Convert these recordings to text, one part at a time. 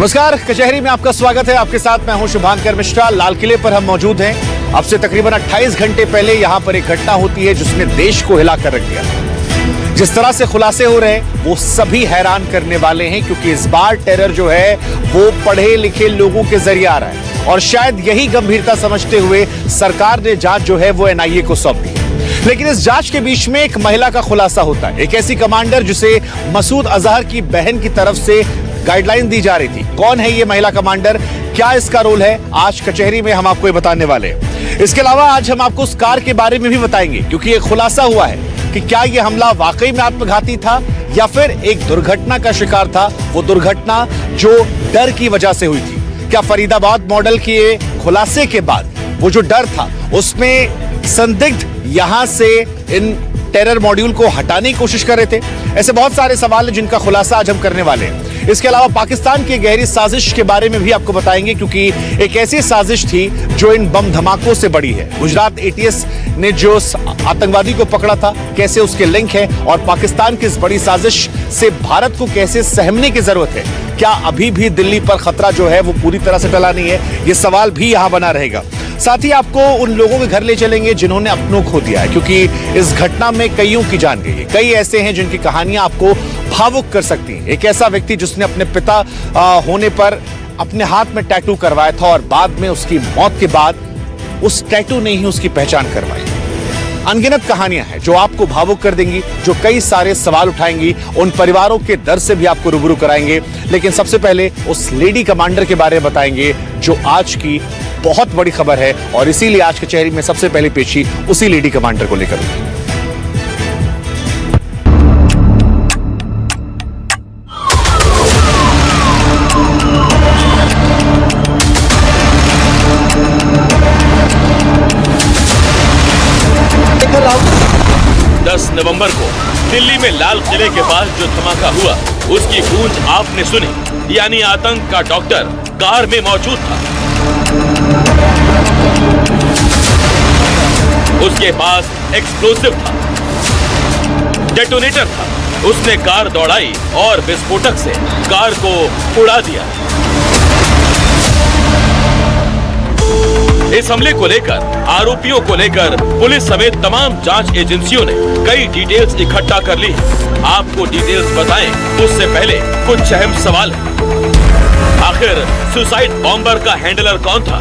नमस्कार, कचहरी में आपका स्वागत है। आपके साथ मैं हूं शुभांकर मिश्रा। लाल किले पर हम मौजूद हैं। अब से तकरीबन 28 घंटे पहले यहां पर एक घटना होती है जिसने देश को हिला कर रख दिया। जिस तरह से खुलासे हो रहे हैं वो सभी हैरान करने वाले हैं, क्योंकि इस बार टेरर जो है वो पढ़े लिखे लोगों के जरिए आ रहा है और शायद यही गंभीरता समझते हुए सरकार ने जांच जो है वो एनआईए को सौंप दी। लेकिन इस जांच के बीच में एक महिला का खुलासा होता है, एक ऐसी कमांडर जिसे मसूद अजहर की बहन की तरफ से गाइडलाइन दी जा रही थी। कौन है ये महिला कमांडर, क्या इसका रोल है, आज कचहरी में हम आपको ये बताने वाले हैं। इसके अलावा आज हम आपको उस कार के बारे में भी बताएंगे, क्योंकि एक खुलासा हुआ है कि क्या ये हमला वाकई में आत्मघाती था या फिर एक दुर्घटना का शिकार था। वो दुर्घटना जो डर की वजह से हुई थी। क्या फरीदाबाद मॉडल के खुलासे के बाद वो जो डर था उसमें संदिग्ध यहां से इन टेरर मॉड्यूल को हटाने की कोशिश कर रहे थे। ऐसे बहुत सारे सवाल हैं जिनका खुलासा आज हम करने वाले हैं। इसके अलावा पाकिस्तान की गहरी साजिश के बारे में भी आपको बताएंगे, क्योंकि एक ऐसी साजिश थी जो इन बम धमाकों से बड़ी है। गुजरात एटीएस ने जो आतंकवादी को पकड़ा था, कैसे उसके लिंक है और पाकिस्तान की इस बड़ी साजिश से भारत को कैसे सहमने की जरूरत है। क्या अभी भी दिल्ली पर खतरा जो है वो पूरी तरह से टला नहीं है, ये सवाल भी यहां बना रहेगा। साथ ही आपको उन लोगों के घर ले चलेंगे जिन्होंने अपनों खो दिया है, क्योंकि इस घटना में कईयों की जान गई है। कई ऐसे हैं जिनकी कहानियां आपको भावुक कर सकती हैं। एक ऐसा व्यक्ति जिसने अपने पिता होने पर अपने हाथ में टैटू करवाया था और बाद में उसकी मौत के बाद उस टैटू ने ही उसकी पहचान करवाई। अनगिनत कहानियां हैं जो आपको भावुक कर देंगी, जो कई सारे सवाल उठाएंगी, उन परिवारों के दर्द से भी आपको रूबरू कराएंगे। लेकिन सबसे पहले उस लेडी कमांडर के बारे में बताएंगे जो आज की बहुत बड़ी खबर है, और इसीलिए आज कचहरी में सबसे पहले पेशी उसी लेडी कमांडर को लेकर होगी। नवंबर को दिल्ली में लाल किले के पास जो धमाका हुआ उसकी गूंज आपने सुनी, यानी आतंक का डॉक्टर कार में मौजूद था। उसके पास एक्सप्लोसिव था, डेटोनेटर था। उसने कार दौड़ाई और विस्फोटक से कार को उड़ा दिया। इस हमले को लेकर, आरोपियों को लेकर पुलिस समेत तमाम जांच एजेंसियों ने कई डिटेल्स इकट्ठा कर ली। आपको डिटेल्स बताएं उससे पहले कुछ अहम सवाल है। आखिर सुसाइड बॉम्बर का हैंडलर कौन था?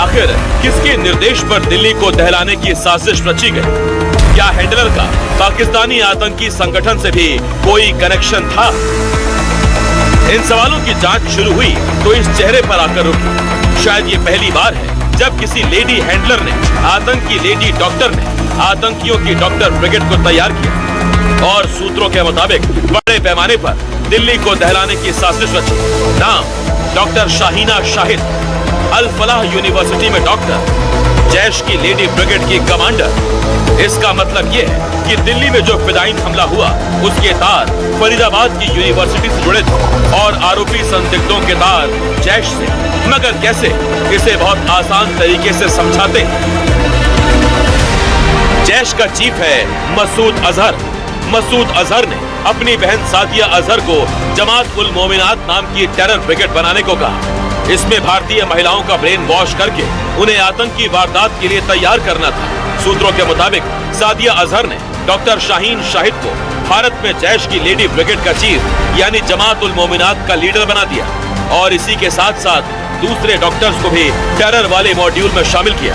आखिर किसके निर्देश पर दिल्ली को दहलाने की साजिश रची गई? क्या हैंडलर का पाकिस्तानी आतंकी संगठन से भी कोई कनेक्शन था? इन सवालों की जांच शुरू हुई तो इस चेहरे पर आकर रुकी। शायद ये पहली बार है जब किसी लेडी हैंडलर ने, आतंकी लेडी डॉक्टर ने आतंकियों की डॉक्टर ब्रिगेड को तैयार किया और सूत्रों के मुताबिक बड़े पैमाने पर दिल्ली को दहलाने की साजिश रची। नाम डॉक्टर शाहीना शाहिद, अल फलाह यूनिवर्सिटी में डॉक्टर, जैश की लेडी ब्रिगेड की कमांडर। इसका मतलब यह है कि दिल्ली में जो फिदायीन हमला हुआ उसके तार फरीदाबाद की यूनिवर्सिटी से जुड़े थे और आरोपी संदिग्धों के तार जैश से। मगर कैसे? इसे बहुत आसान तरीके से समझाते हैं। जैश का चीफ है मसूद अजहर। मसूद अजहर ने अपनी बहन सादिया अजहर को जमात उल मोमिनात नाम की टेरर ब्रिगेड बनाने को कहा। इसमें भारतीय महिलाओं का ब्रेन वॉश करके उन्हें आतंकी वारदात के लिए तैयार करना था। सूत्रों के मुताबिक सादिया अजहर ने डॉक्टर शाहीन शाहिद को भारत में जैश की लेडी ब्रिगेड का चीफ यानी जमात उल मोमिनात का लीडर बना दिया और इसी के साथ साथ दूसरे डॉक्टर्स को भी टेरर वाले मॉड्यूल में शामिल किया।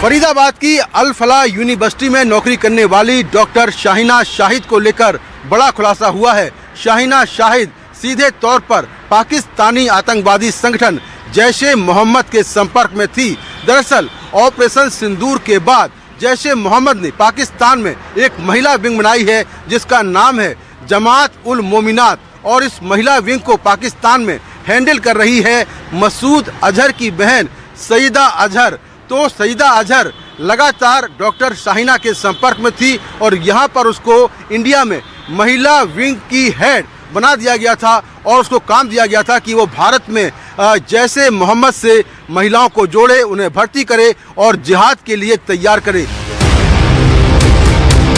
फरीदाबाद की अल फलाह यूनिवर्सिटी में नौकरी करने वाली डॉक्टर शाहीना शाहिद को लेकर बड़ा खुलासा हुआ है। शाहीना शाहिद सीधे तौर पर पाकिस्तानी आतंकवादी संगठन जैश-ए मोहम्मद के संपर्क में थी। दरअसल ऑपरेशन सिंदूर के बाद जैश-ए मोहम्मद ने पाकिस्तान में एक महिला विंग बनाई है जिसका नाम है जमात उल मोमिनात, और इस महिला विंग को पाकिस्तान में हैंडल कर रही है मसूद अजहर की बहन सईदा अजहर। तो सईदा अजहर लगातार डॉक्टर शाहीना के संपर्क में थी और यहाँ पर उसको इंडिया में महिला विंग की हेड बना दिया गया था और उसको काम दिया गया था कि वो भारत में जैश-ए मोहम्मद से महिलाओं को जोड़े, उन्हें भर्ती करे और जिहाद के लिए तैयार करे।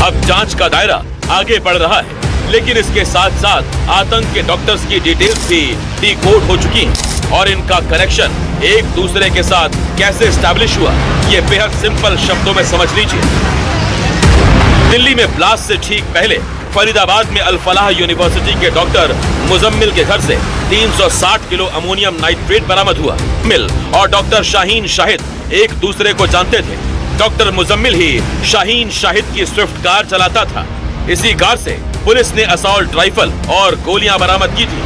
अब जांच का दायरा आगे बढ़ रहा है। लेकिन इसके साथ साथ आतंक के डॉक्टर्स की डिटेल्स भी डिकोड हो चुकी हैं और इनका कनेक्शन एक दूसरे के साथ कैसे एस्टैब्लिश हुआ, ये बेहद सिंपल शब्दों में समझ लीजिए। दिल्ली में ब्लास्ट से ठीक पहले फरीदाबाद में अल फलाह यूनिवर्सिटी के डॉक्टर मुजम्मिल के घर से 360 किलो अमोनियम नाइट्रेट बरामद हुआ। मिल और डॉक्टर शाहीन शाहिद एक दूसरे को जानते थे। डॉक्टर मुजम्मिल ही शाहीन शाहिद की स्विफ्ट कार चलाता था। इसी कार से पुलिस ने असॉल्ट राइफल और गोलियां बरामद की थी।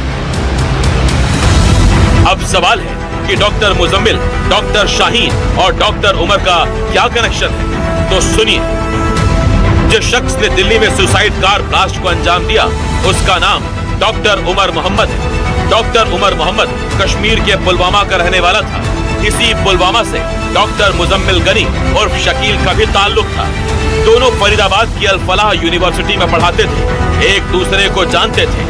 अब सवाल है कि डॉक्टर मुजम्मिल, डॉक्टर शाहीन और डॉक्टर उमर का क्या कनेक्शन है? तो सुनिए। जिस शख्स ने दिल्ली में सुसाइड कार ब्लास्ट को अंजाम दिया, उसका नाम डॉक्टर उमर मोहम्मद है। डॉक्टर उमर मोहम्मद कश्मीर के पुलवामा का रहने वाला था। इसी पुलवामा से डॉक्टर मुजम्मिल गनी उर्फ शकील का भी ताल्लुक था। दोनों फरीदाबाद की अल फलाह यूनिवर्सिटी में पढ़ाते थे, एक दूसरे को जानते थे।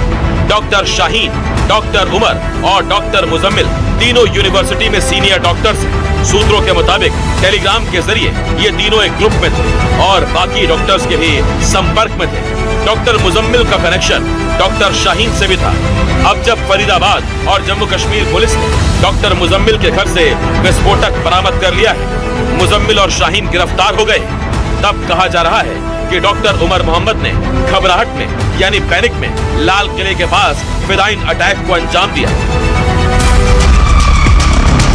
डॉक्टर शाहीन, डॉक्टर उमर और डॉक्टर मुजम्मिल तीनों यूनिवर्सिटी में सीनियर डॉक्टर्स हैं। सूत्रों के मुताबिक टेलीग्राम के जरिए ये तीनों एक ग्रुप में थे और बाकी डॉक्टर्स के भी संपर्क में थे। डॉक्टर मुजम्मिल का कनेक्शन डॉक्टर शाहीन से भी था। अब जब फरीदाबाद और जम्मू कश्मीर पुलिस ने डॉक्टर मुजम्मिल के घर से विस्फोटक बरामद कर लिया है, मुजम्मिल और शाहीन गिरफ्तार हो गए, तब कहा जा रहा है कि डॉक्टर उमर मोहम्मद ने घबराहट में यानी पैनिक में लाल किले के पास फिदाइन अटैक को अंजाम दिया।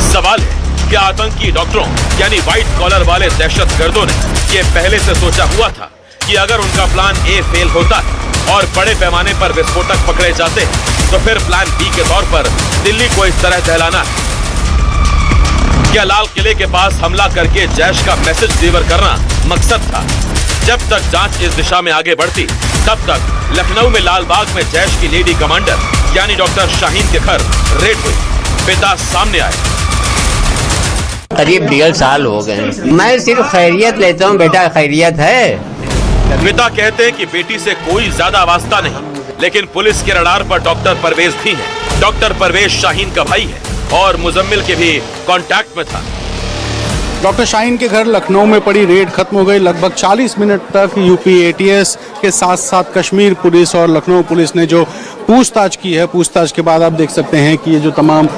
सवाल है, क्या आतंकी डॉक्टरों यानी व्हाइट कॉलर वाले दहशतगर्दों ने ये पहले से सोचा हुआ था कि अगर उनका प्लान ए फेल होता है और बड़े पैमाने पर विस्फोटक पकड़े जाते हैं तो फिर प्लान बी के तौर पर दिल्ली को इस तरह दहलाना है? क्या लाल किले के पास हमला करके जैश का मैसेज डिलीवर करना मकसद था? जब तक जांच इस दिशा में आगे बढ़ती, तब तक लखनऊ में लालबाग में जैश की लेडी कमांडर यानी डॉक्टर शाहीन के घर रेड हुई। पिता सामने आए। करीब 1.5 साल हो गए। मैं सिर्फ खैरियत लेता हूँ, बेटा खैरियत है। पिता कहते हैं कि बेटी से कोई ज्यादा वास्ता नहीं, लेकिन पुलिस के रडार पर डॉक्टर परवेज भी है। डॉक्टर परवेज शाहीन का भाई है और मुजम्मिल के भी कांटेक्ट में था। डॉक्टर शाहीन के घर लखनऊ में पड़ी रेड खत्म हो गई। लगभग 40 मिनट तक यूपी एटीएस के साथ साथ कश्मीर पुलिस और लखनऊ पुलिस ने जो पूछताछ की है, पूछताछ के बाद आप देख सकते हैं कि ये जो तमाम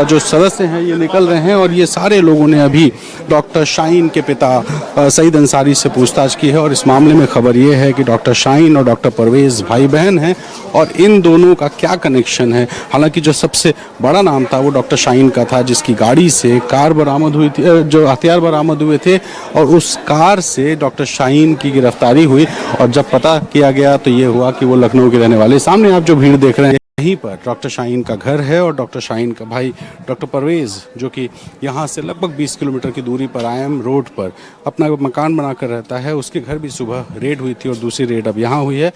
जो सदस्य हैं ये निकल रहे हैं और ये सारे लोगों ने अभी डॉक्टर शाहीन के पिता सईद अंसारी से पूछताछ की है। और इस मामले में खबर ये है कि डॉक्टर शाहीन और डॉक्टर परवेज भाई बहन हैं और इन दोनों का क्या कनेक्शन है। हालांकि जो सबसे बड़ा नाम था वो डॉक्टर शाहीन का था, जिसकी गाड़ी से कार बरामद हुई थी, जो हथियार बरामद हुए थे और उस कार से डॉक्टर शाहीन की गिरफ्तारी हुई। और जब पता किया गया तो ये हुआ कि वो लखनऊ के रहने वाले। सामने आप जो भीड़ देख रहे हैं यहीं पर डॉक्टर शाहीन का घर है और डॉक्टर शाहीन का भाई डॉक्टर परवेज, जो कि यहाँ से लगभग 20 किलोमीटर की दूरी पर आयम रोड पर अपना मकान बनाकर रहता है, उसके घर भी सुबह रेड हुई थी और दूसरी रेड अब यहाँ हुई है।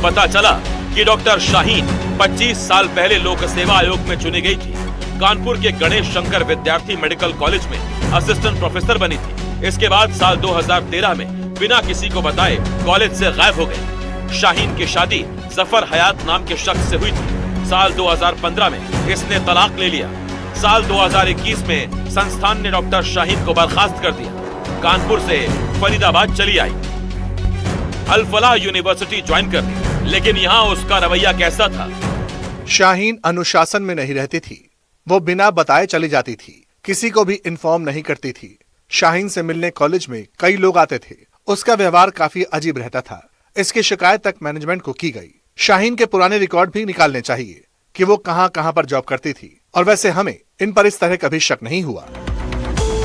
पता चला कि डॉक्टर शाहीन 25 साल पहले लोक सेवा आयोग में चुनी गई थी। कानपुर के गणेश शंकर विद्यार्थी मेडिकल कॉलेज में असिस्टेंट प्रोफेसर बनी थी। इसके बाद साल 2013 में बिना किसी को बताए कॉलेज से गायब हो गई। शाहीन की शादी जफर हयात नाम के शख्स से हुई थी। साल 2015 में इसने तलाक ले लिया। साल 2021 में संस्थान ने डॉक्टर शाहीन को बर्खास्त कर दिया। कानपुर से फरीदाबाद चली आई, अल फलाह यूनिवर्सिटी ज्वाइन कर ली। लेकिन यहाँ उसका रवैया कैसा था? शाहीन अनुशासन में नहीं रहती थी। वो बिना बताए चली जाती थी, किसी को भी इन्फॉर्म नहीं करती थी। शाहीन से मिलने कॉलेज में कई लोग आते थे। उसका व्यवहार काफी अजीब रहता था। इसकी शिकायत तक मैनेजमेंट को की गई। शाहीन के पुराने रिकॉर्ड भी निकालने चाहिए कि वो कहां कहां पर जॉब करती थी। और वैसे हमें इन पर इस तरह कभी शक नहीं हुआ।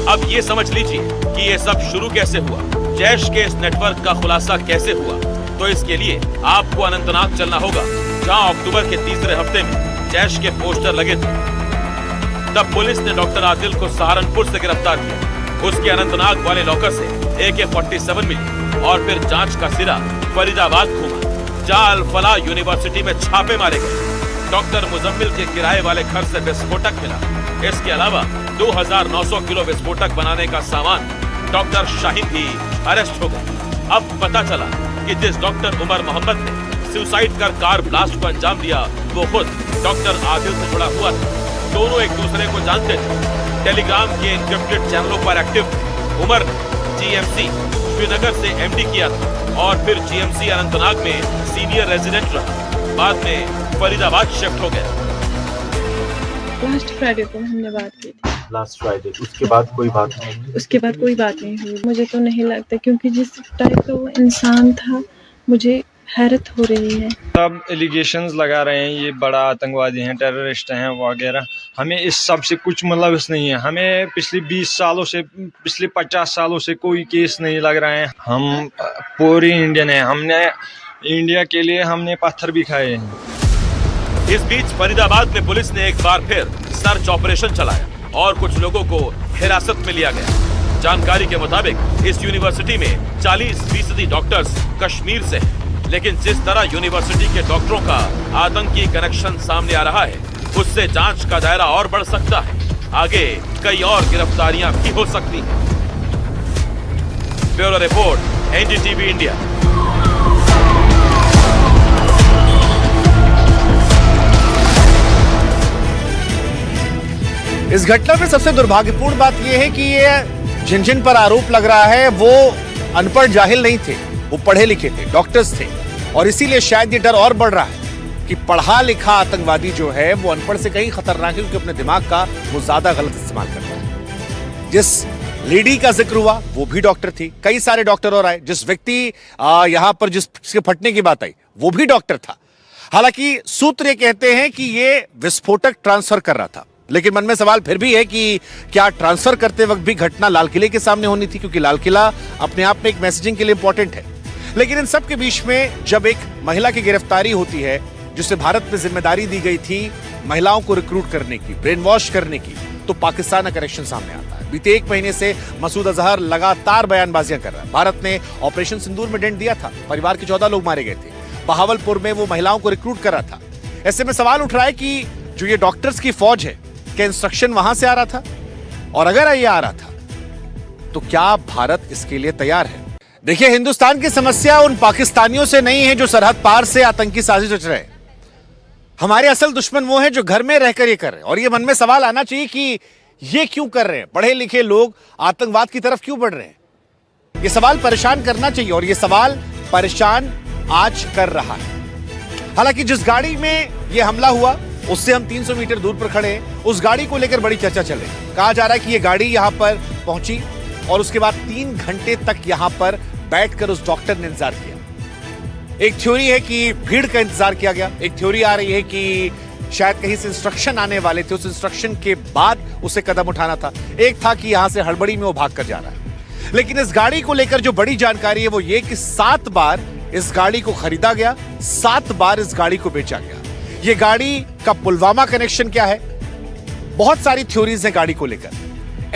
अब ये समझ लीजिए कि ये सब शुरू कैसे हुआ, जैश के इस नेटवर्क का खुलासा कैसे हुआ। तो इसके लिए आपको अनंतनाग चलना होगा, जहां अक्टूबर के तीसरे हफ्ते में जैश के पोस्टर लगे थे। तब पुलिस ने डॉक्टर आदिल को सहारनपुर से गिरफ्तार किया। उसके अनंतनाग वाले लॉकर से AK-47 मिली और फिर जांच का सिरा फरीदाबाद घूमा, जहां अल फलाह यूनिवर्सिटी में छापे मारे गए। डॉक्टर मुजम्मिल के किराए वाले घर से विस्फोटक मिला। इसके अलावा 2900 किलो विस्फोटक बनाने का सामान। डॉक्टर शाहीन भी अरेस्ट हो गए। अब पता चला कि जिस डॉक्टर उमर मोहम्मद ने सुसाइड कर कार ब्लास्ट को अंजाम दिया, वो खुद डॉक्टर आदिल से जुड़ा हुआ था। दोनों एक दूसरे को जानते थे, टेलीग्राम के एन्क्रिप्टेड चैनलों पर एक्टिव थे। उमर ने GMC श्रीनगर से एमडी किया था और फिर जीएमसी अनंतनाग में सीनियर रेजिडेंट रहा। बाद में फरीदाबाद शिफ्ट हो गया। लास्ट फ्राइडे को हमने बात की थी। लास्ट फ्राइडे, उसके बाद कोई बात नहीं? उसके बाद कोई बात नहीं हुई। मुझे तो नहीं लगता, क्योंकि जिस टाइप का वो इंसान था, मुझे हैरत हो रही है। सब एलिगेशंस लगा रहे हैं ये बड़ा आतंकवादी हैं, टेररिस्ट हैं वगैरह। हमें इस सब से कुछ मतलब नहीं है। हमें पिछले 20 सालों से, पिछले 50 सालों से कोई केस नहीं लग रहा है। हम पूरी इंडियन है। हमने इंडिया के लिए हमने पत्थर भी खाए हैं। इस बीच फरीदाबाद में पुलिस ने एक बार फिर सर्च ऑपरेशन चलाया और कुछ लोगों को हिरासत में लिया गया। जानकारी के मुताबिक इस यूनिवर्सिटी में 40% डॉक्टर्स कश्मीर से हैं। लेकिन जिस तरह यूनिवर्सिटी के डॉक्टरों का आतंकी कनेक्शन सामने आ रहा है, उससे जांच का दायरा और बढ़ सकता है। आगे कई और गिरफ्तारियां भी हो सकती हैं। Bureau report, NDTV India. इस घटना में सबसे दुर्भाग्यपूर्ण बात यह है कि ये जिन पर आरोप लग रहा है वो अनपढ़ जाहिल नहीं थे, वो पढ़े लिखे थे, डॉक्टर्स थे। और इसीलिए शायद ये डर और बढ़ रहा है कि पढ़ा लिखा आतंकवादी जो है वो अनपढ़ से कहीं खतरनाक है, क्योंकि अपने दिमाग का वो ज्यादा गलत इस्तेमाल करता है। जिस लेडी का जिक्र हुआ वो भी डॉक्टर थी, कई सारे डॉक्टर और आए। जिस व्यक्ति यहां पर जिसके फटने की बात आई वो भी डॉक्टर था। हालांकि सूत्र ये कहते हैं कि ये विस्फोटक ट्रांसफर कर रहा था, लेकिन मन में सवाल फिर भी है कि क्या ट्रांसफर करते वक्त भी घटना लाल किले के सामने होनी थी, क्योंकि लाल किला अपने आप में एक मैसेजिंग के लिए इंपॉर्टेंट है। लेकिन इन सब के बीच में जब एक महिला की गिरफ्तारी होती है, जिसे भारत में जिम्मेदारी दी गई थी महिलाओं को रिक्रूट करने की, ब्रेन वॉश करने की, तो पाकिस्तान का कनेक्शन सामने आता है। बीते 1 महीने से मसूद अजहर लगातार बयानबाजियां कर रहा है। भारत ने ऑपरेशन सिंदूर में डेंट दिया था, परिवार के 14 लोग मारे गए थे। बहावलपुर में वो महिलाओं को रिक्रूट कर रहा था। ऐसे में सवाल उठ रहा है कि जो ये डॉक्टर्स की फौज है, क्या इंस्ट्रक्शन वहां से आ रहा था? और अगर ये आ रहा था तो क्या भारत इसके लिए तैयार है? देखिए, हिंदुस्तान की समस्या उन पाकिस्तानियों से नहीं है जो सरहद पार से आतंकी साजिश रच रहे हैं। हमारे असल दुश्मन वो हैं जो घर में रहकर ये कर रहे हैं। और ये मन में सवाल आना चाहिए कि ये क्यों कर रहे हैं? पढ़े लिखे लोग आतंकवाद की तरफ क्यों बढ़ रहे हैं? ये सवाल परेशान करना चाहिए, और ये सवाल परेशान आज कर रहा है। हालांकि जिस गाड़ी में ये हमला हुआ उससे हम 300 मीटर दूर पर खड़े हैं। उस गाड़ी को लेकर बड़ी चर्चा चल रही है। कहा जा रहा है कि ये गाड़ी यहां पर पहुंची और उसके बाद 3 घंटे तक यहां पर बैठकर उस डॉक्टर ने इंतजार किया। एक थ्योरी है कि भीड़ का इंतजार किया गया। एक थ्योरी आ रही है कि शायद कहीं से इंस्ट्रक्शन आने वाले थे, उस इंस्ट्रक्शन के बाद उसे कदम उठाना था। एक था कि यहां से हड़बड़ी में वो भाग कर जा रहा है। लेकिन इस गाड़ी को लेकर जो बड़ी जानकारी है वो ये कि 7 बार इस गाड़ी को खरीदा गया, 7 बार इस गाड़ी को बेचा गया। ये गाड़ी का पुलवामा कनेक्शन क्या है? बहुत सारी थ्योरीज हैं गाड़ी को लेकर।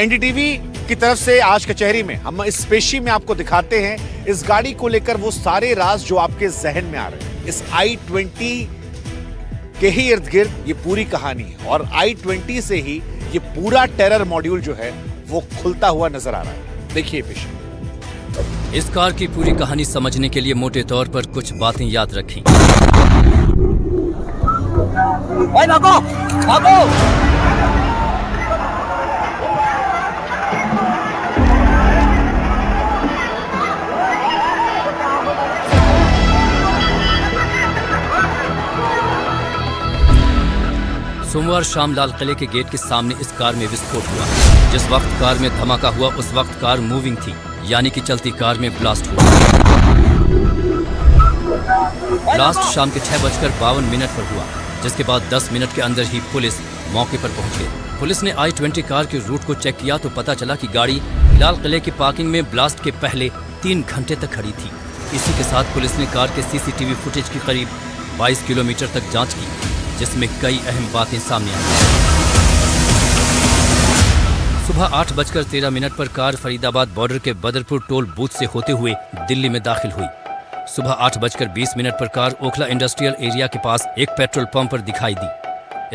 एनडीटीवी की तरफ से आज कचहरी में हम इस पेशी में आपको दिखाते हैं इस गाड़ी को लेकर वो सारे राज जो आपके जहन में आ रहे हैं। इस I-20 के ही इर्द गिर्द ये पूरी कहानी है, और I-20 से ही ये पूरा टेरर मॉड्यूल जो है वो खुलता हुआ नजर आ रहा है। देखिए पेशी। इस कार की पूरी कहानी समझने के लिए मोटे तौर पर कुछ बातें याद रखें। भागो, भागो। सोमवार शाम लाल किले के गेट के सामने इस कार में विस्फोट हुआ। जिस वक्त कार में धमाका हुआ उस वक्त कार मूविंग थी, यानी कि चलती कार में ब्लास्ट हुआ। ब्लास्ट शाम के 6:52 पर हुआ, जिसके बाद 10 मिनट के अंदर ही पुलिस मौके पर पहुंच गई। पुलिस ने I-20 कार के रूट को चेक किया तो पता चला कि गाड़ी लाल किले की पार्किंग में ब्लास्ट के पहले 3 घंटे तक खड़ी थी। इसी के साथ पुलिस ने कार के CCTV फुटेज की करीब 22 किलोमीटर तक जांच की, जिसमें कई अहम बातें सामने आई। सुबह 8:13 पर कार फरीदाबाद बॉर्डर के बदरपुर टोल बूथ से होते हुए दिल्ली में दाखिल हुई। सुबह 8:20 पर कार ओखला इंडस्ट्रियल एरिया के पास एक पेट्रोल पंप पर दिखाई दी।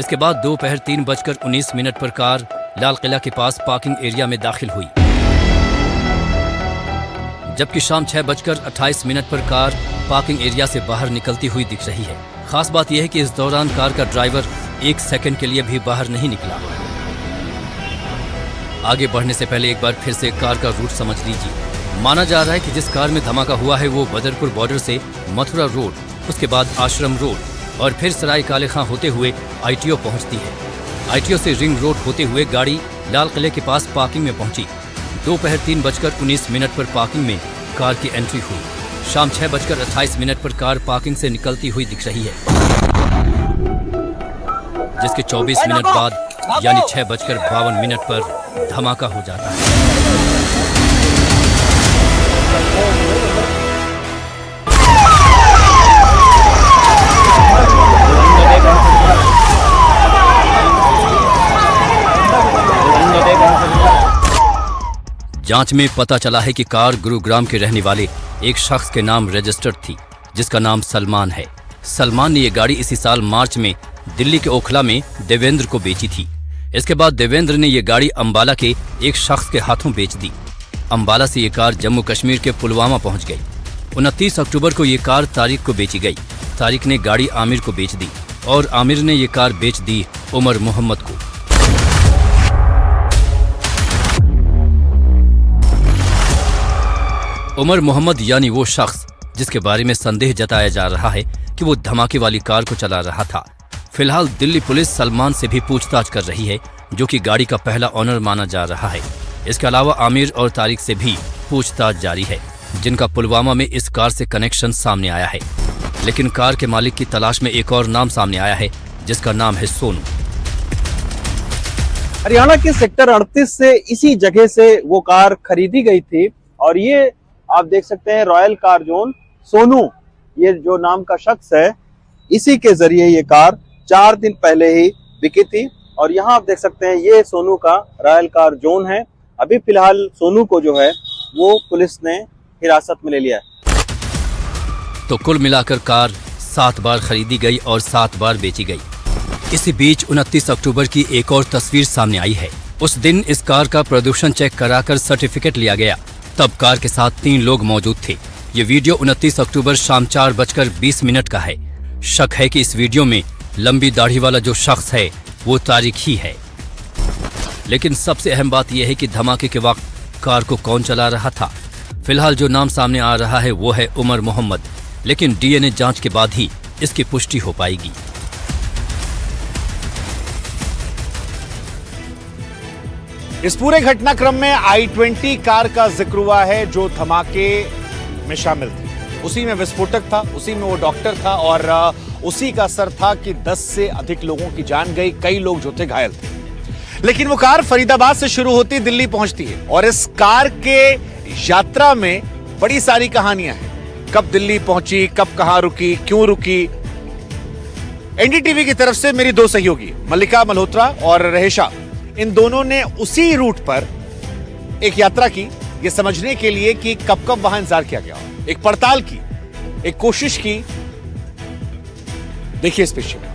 इसके बाद दोपहर 3:19 पर कार लाल किला के पास पार्किंग एरिया में दाखिल हुई, जबकि शाम 6:28 पर कार पार्किंग एरिया से बाहर निकलती हुई दिख रही है। खास बात यह है कि इस दौरान कार का ड्राइवर 1 सेकंड के लिए भी बाहर नहीं निकला। आगे बढ़ने से पहले एक बार फिर से कार का रूट समझ लीजिए। माना जा रहा है कि जिस कार में धमाका हुआ है वो बदरपुर बॉर्डर से मथुरा रोड, उसके बाद आश्रम रोड और फिर सराय काले खां होते हुए ITO पहुंचती है। ITO से रिंग रोड होते हुए गाड़ी लाल किले के पास पार्किंग में पहुंची। दोपहर 3:19 पर पार्किंग में कार की एंट्री हुई। शाम 6:28 पर कार पार्किंग से निकलती हुई दिख रही है, जिसके 24 मिनट बाद यानी 6:52 पर धमाका हो जाता है। जांच में पता चला है कि कार गुरुग्राम के रहने वाले एक शख्स के नाम रजिस्टर्ड थी, जिसका नाम सलमान है। सलमान ने ये गाड़ी इसी साल मार्च में दिल्ली के ओखला में देवेंद्र को बेची थी। इसके बाद देवेंद्र ने ये गाड़ी अंबाला के एक शख्स के हाथों बेच दी। अंबाला से ये कार जम्मू कश्मीर के पुलवामा पहुंच गई। 29 अक्टूबर को ये कार तारिक को बेची गई। तारिक ने गाड़ी आमिर को बेच दी और आमिर ने ये कार बेच दी उमर मोहम्मद को। उमर मोहम्मद यानी वो शख्स जिसके बारे में संदेह जताया जा रहा है कि वो धमाके वाली कार को चला रहा था। फिलहाल दिल्ली पुलिस सलमान से भी पूछताछ कर रही है, जो कि गाड़ी का पहला ऑनर माना जा रहा है। इसके अलावा आमिर और तारिक से भी पूछताछ जारी है, जिनका पुलवामा में इस कार से कनेक्शन सामने आया है। लेकिन कार के मालिक की तलाश में एक और नाम सामने आया है, जिसका नाम है सोनू। हरियाणा के सेक्टर 38 से इसी जगह से वो कार खरीदी गई थी और ये आप देख सकते हैं रॉयल कार जोन सोनू, ये जो नाम का शख्स है, इसी के जरिए ये कार 4 दिन पहले ही बिकी थी। और यहाँ आप देख सकते हैं ये सोनू का रॉयल कार जोन है। अभी फिलहाल सोनू को जो है वो पुलिस ने हिरासत में ले लिया है। तो कुल मिलाकर कार 7 बार खरीदी गई और 7 बार बेची गई। इसी बीच 29 अक्टूबर की एक और तस्वीर सामने आई है। उस दिन इस कार का प्रदूषण चेक कराकर सर्टिफिकेट लिया गया। तब कार के साथ 3 लोग मौजूद थे। ये वीडियो 29 अक्टूबर शाम 4:20 का है। शक है कि इस वीडियो में लंबी दाढ़ी वाला जो शख्स है वो तारिक ही है। लेकिन सबसे अहम बात यह है कि धमाके के वक्त कार को कौन चला रहा था। फिलहाल जो नाम सामने आ रहा है वो है उमर मोहम्मद, लेकिन DNA जांच के बाद ही इसकी पुष्टि हो पाएगी। इस पूरे घटनाक्रम में I-20 कार का जिक्र हुआ है, जो धमाके में शामिल थी। उसी में विस्फोटक था, उसी में वो डॉक्टर था और उसी का असर था कि 10 से अधिक लोगों की जान गई, कई लोग जो थे घायल थे। लेकिन वो कार फरीदाबाद से शुरू होती दिल्ली पहुंचती है और इस कार के यात्रा में बड़ी सारी कहानियां हैं। कब दिल्ली पहुंची, कब कहां रुकी, क्यों रुकी। NDTV की तरफ से मेरी 2 सहयोगी मल्लिका मल्होत्रा और रहेशा, इन दोनों ने उसी रूट पर एक यात्रा की, ये समझने के लिए कि कब कब वहां इंतजार किया गया। एक पड़ताल की, एक कोशिश की। देखिए इस पेशी में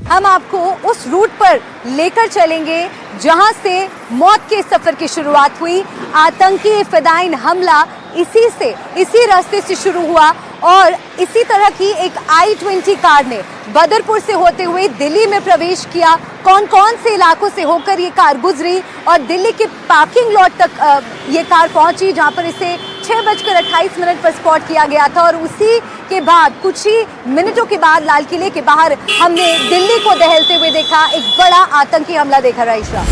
हम आपको उस रूट पर लेकर चलेंगे जहां से मौत के सफर की शुरुआत हुई। आतंकी फिदाइन हमला इसी रास्ते से शुरू हुआ और इसी तरह की एक I-20 कार ने बदरपुर से होते हुए दिल्ली में प्रवेश किया। कौन कौन से इलाकों से होकर ये कार गुजरी और दिल्ली के पार्किंग लॉट तक ये कार पहुंची, जहां पर इसे 6:28 पर स्पॉट किया गया था। और उसी के बाद कुछ ही मिनटों के बाद लाल किले के बाहर हमने दिल्ली को दहलते हुए देखा। एक बड़ा आतंकी हमला देखा। राइशा,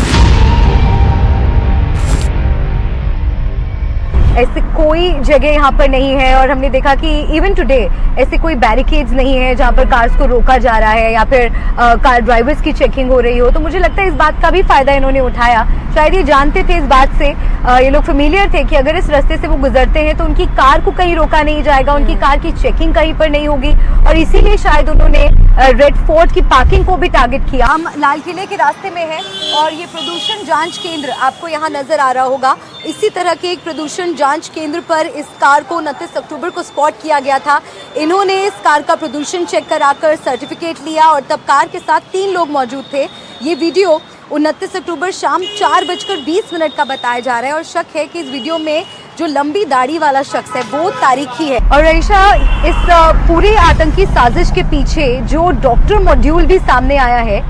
ऐसे कोई जगह यहाँ पर नहीं है और हमने देखा कि इवन टुडे ऐसे कोई बैरिकेड्स नहीं है जहाँ पर कार्स को रोका जा रहा है या फिर कार ड्राइवर्स की चेकिंग हो रही हो। तो मुझे लगता है इस बात का भी फायदा इन्होंने उठाया। शायद ये जानते थे इस बात से, ये लोग फेमिलियर थे कि अगर इस रास्ते से वो गुजरते हैं तो उनकी कार को कहीं रोका नहीं जाएगा, उनकी कार की चेकिंग कहीं पर नहीं होगी और इसीलिए शायद उन्होंने रेड फोर्ट की पार्किंग को भी टारगेट किया। हम लाल किले के रास्ते में हैं और ये प्रदूषण जांच केंद्र आपको यहाँ नजर आ रहा होगा। इसी तरह के एक प्रदूषण जांच केंद्र पर इस कार को 29 अक्टूबर को स्पॉट किया गया था। इन्होंने इस कार का प्रदूषण चेक कराकर सर्टिफिकेट लिया और तब कार के साथ 3 लोग मौजूद थे। ये वीडियो 29 अक्टूबर शाम 4:20 का बताया जा रहा है और शक है कि इस वीडियो में जो लंबी दाढ़ी वाला शख्स है वो तारिक ही है। और रईशा, इस पूरी आतंकी साजिश के पीछे जो डॉक्टर मॉड्यूल भी सामने आया है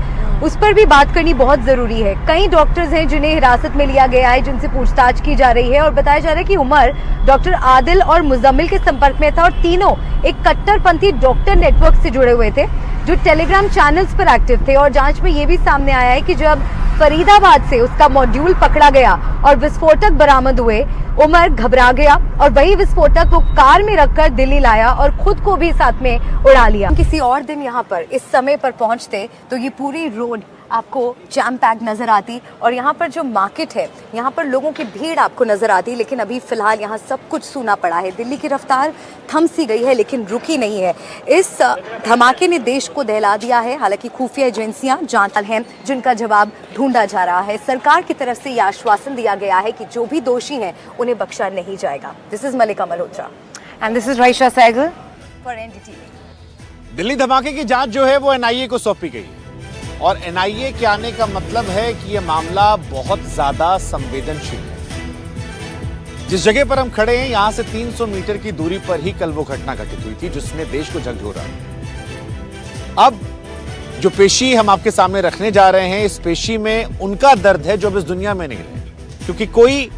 उस पर भी बात करनी बहुत जरूरी है। कई डॉक्टर्स हैं जिन्हें हिरासत में लिया गया है, जिनसे पूछताछ की जा रही है और बताया जा रहा है कि उमर डॉक्टर आदिल और मुजम्मिल के संपर्क में था और तीनों एक कट्टरपंथी डॉक्टर नेटवर्क से जुड़े हुए थे जो टेलीग्राम चैनल्स पर एक्टिव थे। और जांच में ये भी सामने आया है कि जब फरीदाबाद से उसका मॉड्यूल पकड़ा गया और विस्फोटक बरामद हुए, उमर घबरा गया और वही विस्फोटक वो कार में रखकर दिल्ली लाया और खुद को भी साथ में उड़ा लिया। किसी और दिन यहाँ पर इस समय पर पहुंचते तो ये पूरी रोड आपको जैम पैक नजर आती और यहाँ पर जो मार्केट है, यहाँ पर लोगों की भीड़ आपको नजर आती, लेकिन अभी फिलहाल यहाँ सब कुछ सूना पड़ा है। दिल्ली की रफ्तार थम सी गई है लेकिन रुकी नहीं है। इस धमाके ने देश को दहला दिया है। हालांकि खुफिया एजेंसियां जांच हैं जिनका जवाब ढूंढा जा रहा है। सरकार की तरफ से यह आश्वासन दिया गया है कि जो भी दोषी हैं उन्हें बख्शा नहीं जाएगा। This is Malika Malhotra and this is Raisha Sahgal for NDTV. Delhi धमाके की जांच जो है वो एनआईए को सौंपी गई है और एनआईए के आने का मतलब है कि यह मामला बहुत ज्यादा संवेदनशील है। जिस जगह पर हम खड़े हैं यहां से 300 मीटर की दूरी पर ही कल वो घटना घटित हुई थी जिसने देश को झकझोरा। अब जो पेशी हम आपके सामने रखने जा रहे हैं, इस पेशी में उनका दर्द है जो अब इस दुनिया में नहीं रहे, क्योंकि कोई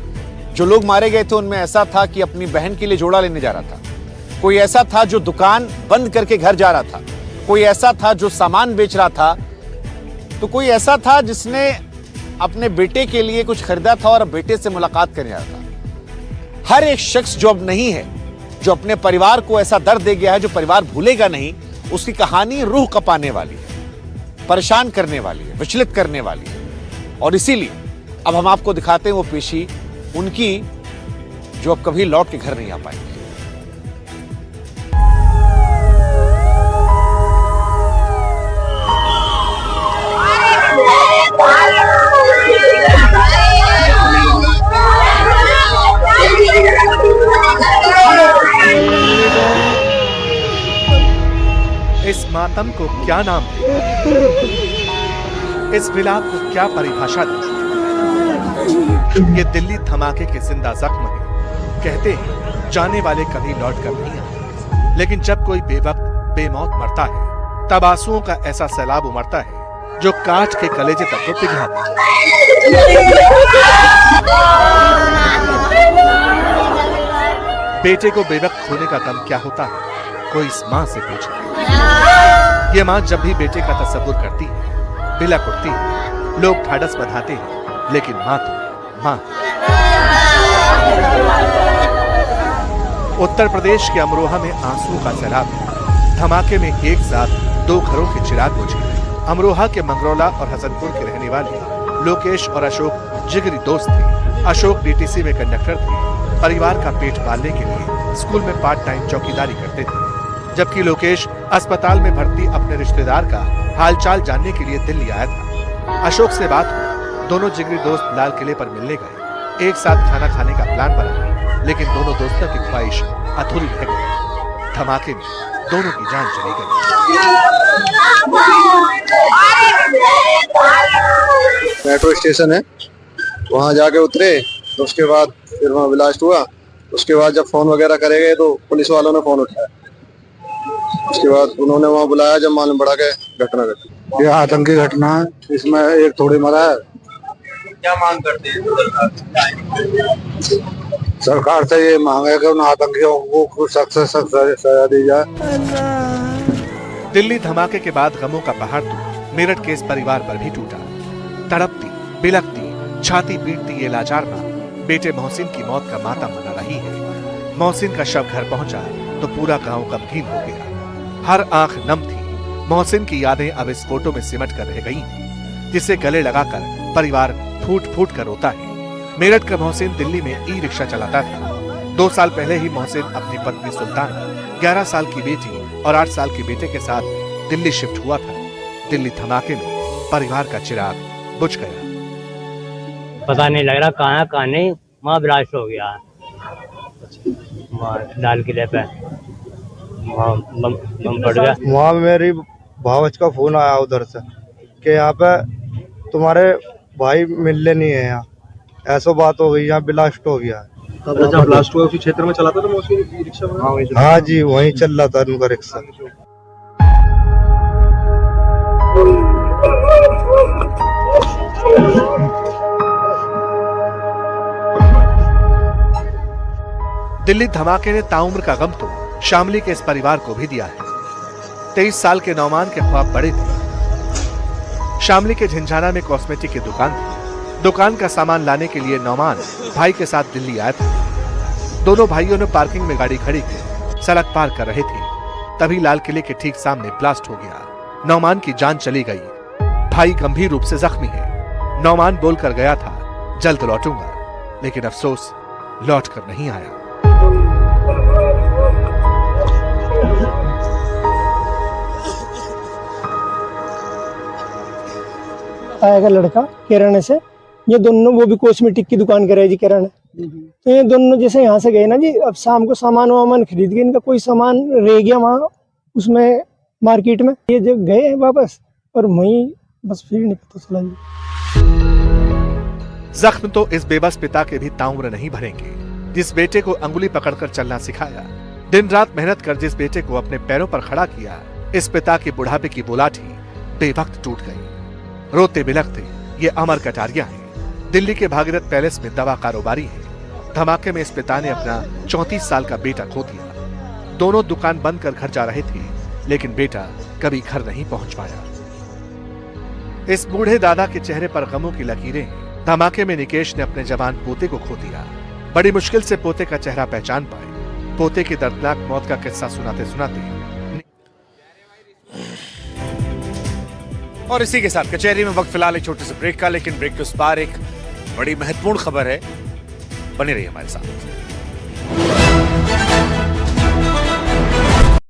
जो लोग मारे गए थे उनमें ऐसा था कि अपनी बहन के लिए जोड़ा लेने जा रहा था, कोई ऐसा था जो दुकान बंद करके घर जा रहा था, कोई ऐसा था जो सामान बेच रहा था, तो कोई ऐसा था जिसने अपने बेटे के लिए कुछ खरीदा था और बेटे से मुलाकात करने आया था। हर एक शख्स जो अब नहीं है, जो अपने परिवार को ऐसा दर्द दे गया है जो परिवार भूलेगा नहीं, उसकी कहानी रूह कपाने वाली है, परेशान करने वाली है, विचलित करने वाली है। और इसीलिए अब हम आपको दिखाते हैं वो पेशी उनकी जो अब कभी लौट के घर नहीं आ पाएंगे। इस मातम को क्या नाम दे, इस विलाप को क्या परिभाषा दे। ये दिल्ली धमाके के जिंदा जख्म है। कहते हैं जाने वाले कभी लौट कर नहीं आते, लेकिन जब कोई बेवक्त बेमौत मरता है तब आंसुओं का ऐसा सैलाब उमड़ता है जो काट के कलेजे तक को पिघलाता है। बेटे को बेवक्त खोने का गम क्या होता है, कोई इस माँ से पूछे। ये माँ जब भी बेटे का तसव्वुर करती है बिलक उठती है, लोग ढाढ़स बंधाते हैं, लेकिन माँ तो माँ। उत्तर प्रदेश के अमरोहा में आंसू का सैलाब है। धमाके में एक साथ 2 घरों के चिराग बुझे। अमरोहा के मंगरौला और हसनपुर के रहने वाले लोकेश और अशोक जिगरी दोस्त थे। अशोक डीटीसी में कंडक्टर थे। परिवार का पेट पालने के लिए स्कूल में पार्ट टाइम चौकीदारी करते थे, जबकि लोकेश अस्पताल में भर्ती अपने रिश्तेदार का हालचाल जानने के लिए दिल्ली आया था। अशोक से बात हुई, दोनों जिगरी दोस्त लाल किले पर मिलने गए। एक साथ खाना खाने का प्लान बना, लेकिन दोनों दोस्तों की ख्वाहिश अधूरी रह गई। धमाके में दोनों की जान चली गई। मेट्रो स्टेशन है, वहाँ जाके उतरे तो उसके बाद फिर वहाँ ब्लास्ट हुआ। उसके बाद जब फोन वगैरह करेंगे तो पुलिस वालों ने फोन उठाया। उसके बाद उन्होंने वहाँ बुलाया, जब मालूम पड़ा के घटना घटी। यह आतंकी घटना है, इसमें एक थोड़ी मरा है। क्या मांग करते हैं सरकार से? ये मांग है कि उन आतंकियों को सख्त से सख्त सजा दी जाए। दिल्ली धमाके के बाद गमों का पहाड़ तो मेरठ के इस परिवार पर भी टूटा। तड़पती, बिलखती, छाती पीटती ये लाचार मां बेटे मोहसिन की मौत का मातम मना रही है। मोहसिन का शव घर पहुंचा तो पूरा गांव गमगीन हो गया। हर आंख नम थी। मोहसिन की यादें अब इस फोटो में सिमट कर रह गई हैं, जिसे गले लगाकर परिवार फूट फूट कर रोता है। मेरठ का मोहसिन दिल्ली में ई रिक्शा चलाता था। 2 साल पहले ही मोहसिन अपनी पत्नी सुल्तान, 11 साल की बेटी और 8 साल के बेटे के साथ दिल्ली शिफ्ट हुआ था। दिल्ली धमाके में परिवार का चिराग बुझ गया। पता नहीं लग रहा कहाँ नहीं, वहाँ ब्लास्ट हो गया। लाल किले पे वहाँ बम पड़ गया। वहाँ मेरी भावच का फोन आया उधर से कि यहाँ पे तुम्हारे भाई मिलने नहीं है, यहाँ ऐसा बात हो गई, यहाँ ब्लास्ट हो गया। जब ब्लास्ट हुआ उसी क्षेत्र में चलाता था मोहसिन रिक्शा में? हाँ जी, वहीं चल रहा था उनका रिक्शा। दिल्ली धमाके ने ताउम्र का गम तो शामली के इस परिवार को भी दिया है। 23 साल के नौमान के ख्वाब बड़े थे। शामली के झिंझाना में कॉस्मेटिक की दुकान थी। दुकान का सामान लाने के लिए नौमान भाई के साथ दिल्ली आया था। दोनों भाइयों ने पार्किंग में गाड़ी खड़ी की सड़क पार कर रहे थे, तभी लाल किले के ठीक सामने ब्लास्ट हो गया। नौमान की जान चली गई। भाई गंभीर रूप से जख्मी है। नौमान बोलकर गया था जल्द लौटूंगा, लेकिन अफसोस लौट कर नहीं आया। आएगा लड़का किराने से, ये दोनों, वो भी कॉस्मेटिक की दुकान करे जी किराना। तो ये दोनों जैसे यहाँ से गए ना जी, अब शाम को सामान वामान खरीद के, इनका कोई सामान रह गया वहाँ उसमें मार्केट में, ये जब गए वापस और वहीं बस फिर नहीं पता चला जी। जख्म तो इस बेबस पिता के भी ताउम्र नहीं भरेंगे, जिस बेटे को अंगुली पकड़कर चलना सिखाया, दिन रात मेहनत कर जिस बेटे को अपने पैरों पर खड़ा किया, इस पिता की बुढ़ापे की बुलाठी बेवक्त टूट गई। रोते बिलखते ये अमर कटारिया है। दिल्ली के भागीरथ पैलेस में दवा कारोबारी है। धमाके में इस पिता ने अपना 34 साल का बेटा खो दिया। दोनों दुकान बंद कर घर जा रहे थे, लेकिन बेटा कभी घर नहीं पहुंच पाया। इस बूढ़े दादा के चेहरे पर गमों की लकीरें हैं। धमाके में निकेश ने अपने जवान पोते को खो दिया। बड़ी मुश्किल से पोते का चेहरा पहचान पाए। पोते की दर्दनाक मौत का किस्सा सुनाते सुनाते और इसी के साथ कचहरी में वक्त फिलहाल एक छोटे से ब्रेक का, लेकिन ब्रेक के उस पार एक बड़ी महत्वपूर्ण खबर है। बने रहिए हमारे साथ।